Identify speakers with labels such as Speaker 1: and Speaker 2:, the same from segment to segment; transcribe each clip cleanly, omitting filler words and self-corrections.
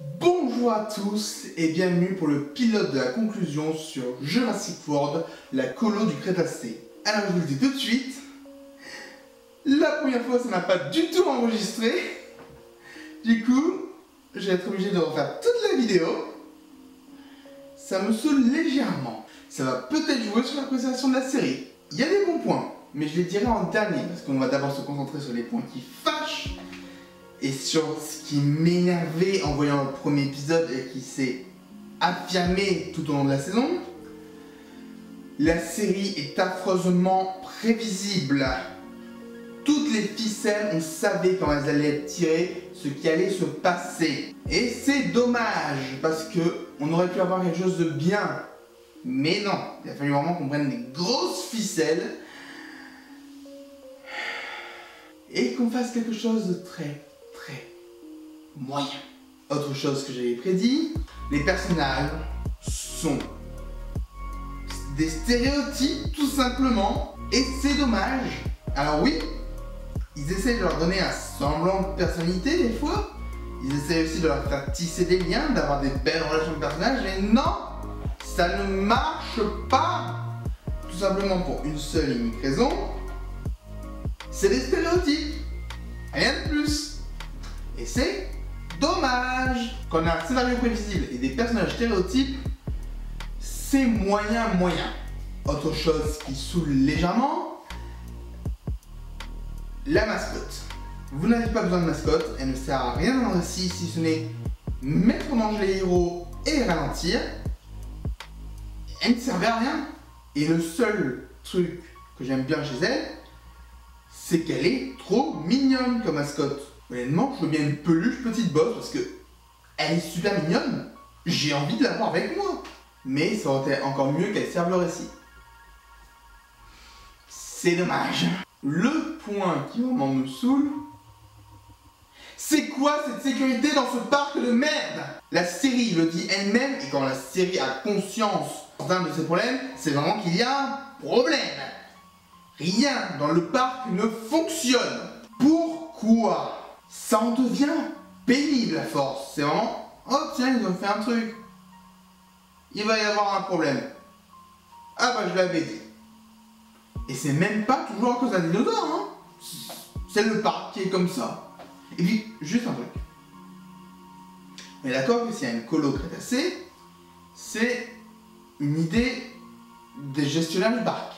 Speaker 1: Bonjour à tous et bienvenue pour le pilote de la conclusion sur Jurassic World, la colo du Crétacé. Alors je vous le dis tout de suite, la première fois ça n'a pas du tout enregistré. Du coup, je vais être obligé de refaire toute la vidéo. Ça me saoule légèrement. Ça va peut-être jouer sur l'appréciation de la série. Il y a des bons points, mais je les dirai en dernier parce qu'on va d'abord se concentrer sur les points qui fâchent. Et sur ce qui m'énervait en voyant le premier épisode et qui s'est affirmé tout au long de la saison, la série est affreusement prévisible. Toutes les ficelles, on savait quand elles allaient être tirées, ce qui allait se passer. Et c'est dommage, parce que on aurait pu avoir quelque chose de bien. Mais non, il a fallu vraiment qu'on prenne des grosses ficelles et qu'on fasse quelque chose de très moyen. Autre chose que j'avais prédit, les personnages sont des stéréotypes tout simplement, et c'est dommage. Alors oui, ils essaient de leur donner un semblant de personnalité des fois, ils essaient aussi de leur faire tisser des liens, d'avoir des belles relations de personnages, mais non, ça ne marche pas. Tout simplement pour une seule et unique raison, c'est des stéréotypes, rien de plus. Et c'est dommage. Quand on a un scénario prévisible et des personnages stéréotypes, c'est moyen. Autre chose qui saoule légèrement, la mascotte. Vous n'avez pas besoin de mascotte, elle ne sert à rien dans le récit si ce n'est mettre en danger les héros et les ralentir. Elle ne servait à rien. Et le seul truc que j'aime bien chez elle, c'est qu'elle est trop mignonne comme mascotte. Honnêtement, je veux bien une peluche petite bosse parce que elle est super mignonne. J'ai envie de l'avoir avec moi. Mais ça aurait été encore mieux qu'elle serve le récit. C'est dommage. Le point qui vraiment me saoule, c'est quoi cette sécurité dans ce parc de merde? La série le dit elle-même, et quand la série a conscience d'un de ses problèmes, c'est vraiment qu'il y a un problème. Rien dans le parc ne fonctionne. Pourquoi? Ça en devient pénible à force. C'est vraiment, oh tiens, ils ont fait un truc. Il va y avoir un problème. Ah bah je l'avais dit. Et c'est même pas toujours à cause d'un dinosaure, hein. C'est le parc qui est comme ça. Et puis, juste un truc. On est d'accord que s'il y a une colo Crétacé, c'est une idée des gestionnaires du parc.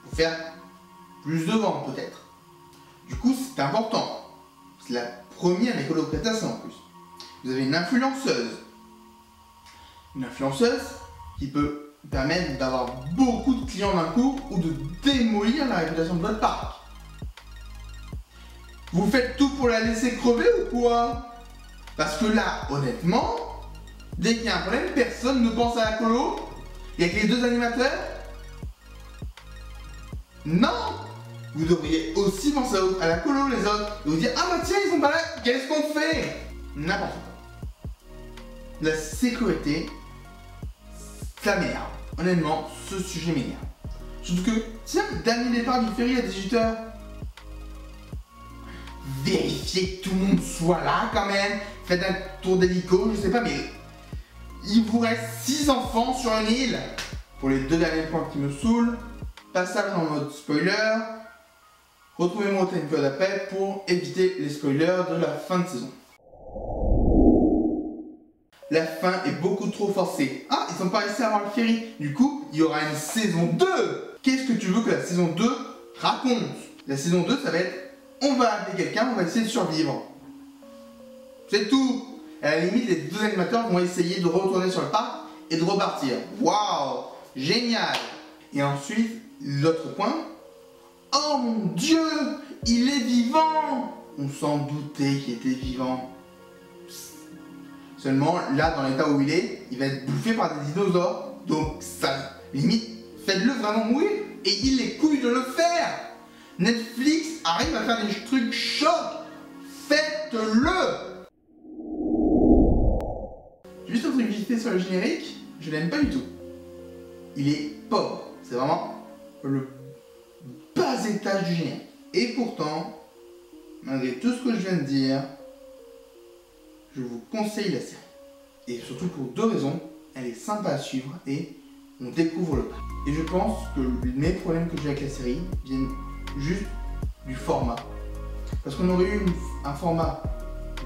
Speaker 1: Pour faire plus de ventes peut-être. Du coup, c'est important. C'est la première écolo Crétacé en plus. Vous avez une influenceuse. Une influenceuse qui peut permettre d'avoir beaucoup de clients d'un coup ou de démolir la réputation de votre parc. Vous faites tout pour la laisser crever ou quoi? Parce que là, honnêtement, dès qu'il y a un problème, personne ne pense à la colo. Il n'y a que les deux animateurs. Non! Vous devriez aussi penser à la colo, les autres. Et vous dire, ah bah tiens, ils sont pas là, qu'est-ce qu'on fait? N'importe quoi. La sécurité, ça m'énerve. Honnêtement, ce sujet m'énerve. Surtout que, tiens, dernier départ du ferry à 18h. Vérifiez que tout le monde soit là quand même. Faites un tour d'hélico, je sais pas, mais il vous reste 6 enfants sur une île. Pour les deux derniers points qui me saoulent, passage en mode spoiler. Retrouvez-moi au timecode après pour éviter les spoilers de la fin de saison. La fin est beaucoup trop forcée. Ah, ils sont pas réussi à avoir le ferry. Du coup, il y aura une saison 2. Qu'est-ce que tu veux que la saison 2 raconte? La saison 2, ça va être, on va appeler quelqu'un, on va essayer de survivre. C'est tout. Et à la limite, les deux animateurs vont essayer de retourner sur le parc et de repartir. Waouh, génial. Et ensuite, l'autre point. Oh mon Dieu, il est vivant. On s'en doutait qu'il était vivant. Seulement, là, dans l'état où il est, il va être bouffé par des dinosaures. Donc, ça, limite, faites-le vraiment mourir. Et il les couilles de le faire. Netflix arrive à faire des trucs chocs. Faites-le. Juste un truc vite fait sur le générique, je l'aime pas du tout. Il est pauvre. C'est vraiment le bas étage du générique. Et pourtant, malgré tout ce que je viens de dire, je vous conseille la série. Et surtout pour deux raisons, elle est sympa à suivre et on découvre le parc. Et je pense que mes problèmes que j'ai avec la série viennent juste du format. Parce qu'on aurait eu un format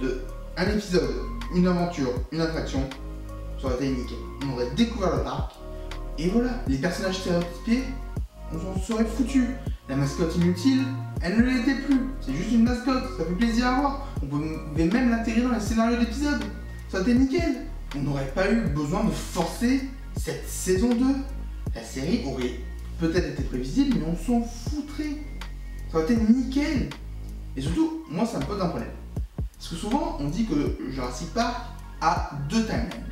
Speaker 1: de un épisode, une aventure, une attraction, ça aurait été nickel. On aurait découvert le parc et voilà, les personnages stéréotypés, on s'en serait foutu. La mascotte inutile, elle ne l'était plus. C'est juste une mascotte, ça fait plaisir à voir. On pouvait même l'intégrer dans les scénarios d'épisodes. Ça aurait été nickel. On n'aurait pas eu besoin de forcer cette saison 2. La série aurait peut-être été prévisible, mais on s'en foutrait. Ça aurait été nickel. Et surtout, moi ça me pose un problème. Parce que souvent, on dit que Jurassic Park a deux timelines.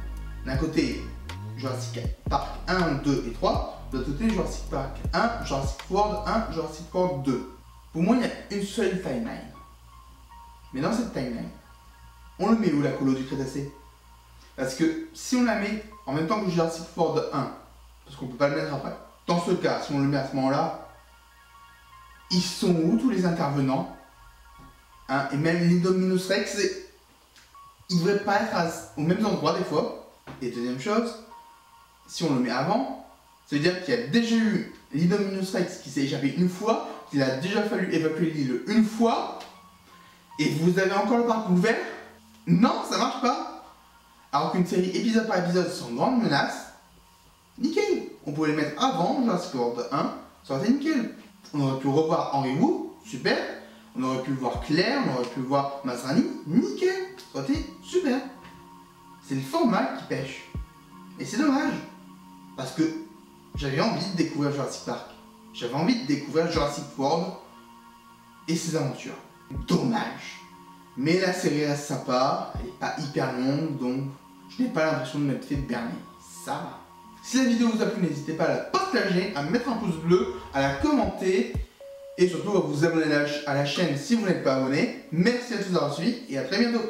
Speaker 1: D'un côté, Jurassic Park 1, 2 et 3. De l'autre côté, Jurassic Park 1, Jurassic World 1, Jurassic World 2. Pour moi, il y a une seule timeline. Mais dans cette timeline, on le met où la colo du Crétacé? Parce que si on la met en même temps que Jurassic World 1, parce qu'on peut pas le mettre après, dans ce cas, si on le met à ce moment-là, ils sont où tous les intervenants? Hein, et même l'Indominus Rex, ils devraient pas être aux mêmes endroits des fois. Et deuxième chose, si on le met avant, ça veut dire qu'il y a déjà eu l'Indominus Rex qui s'est échappé une fois, qu'il a déjà fallu évacuer l'île une fois, et vous avez encore le parc ouvert? Non, ça marche pas. Alors qu'une série épisode par épisode sans grande menace, nickel. On pouvait les mettre avant Jurassic World 1, ça aurait été nickel. On aurait pu revoir Henry Wu, super. On aurait pu voir Claire, on aurait pu voir Masrani, nickel. Ça aurait été super. C'est le format qui pêche. Et c'est dommage. Parce que j'avais envie de découvrir Jurassic Park. J'avais envie de découvrir Jurassic World et ses aventures. Dommage. Mais la série reste sympa, elle n'est pas hyper longue, donc je n'ai pas l'impression de m'être fait berner. Ça va. Si la vidéo vous a plu, n'hésitez pas à la partager, à mettre un pouce bleu, à la commenter et surtout à vous abonner à la chaîne si vous n'êtes pas abonné. Merci à tous d'avoir suivi et à très bientôt.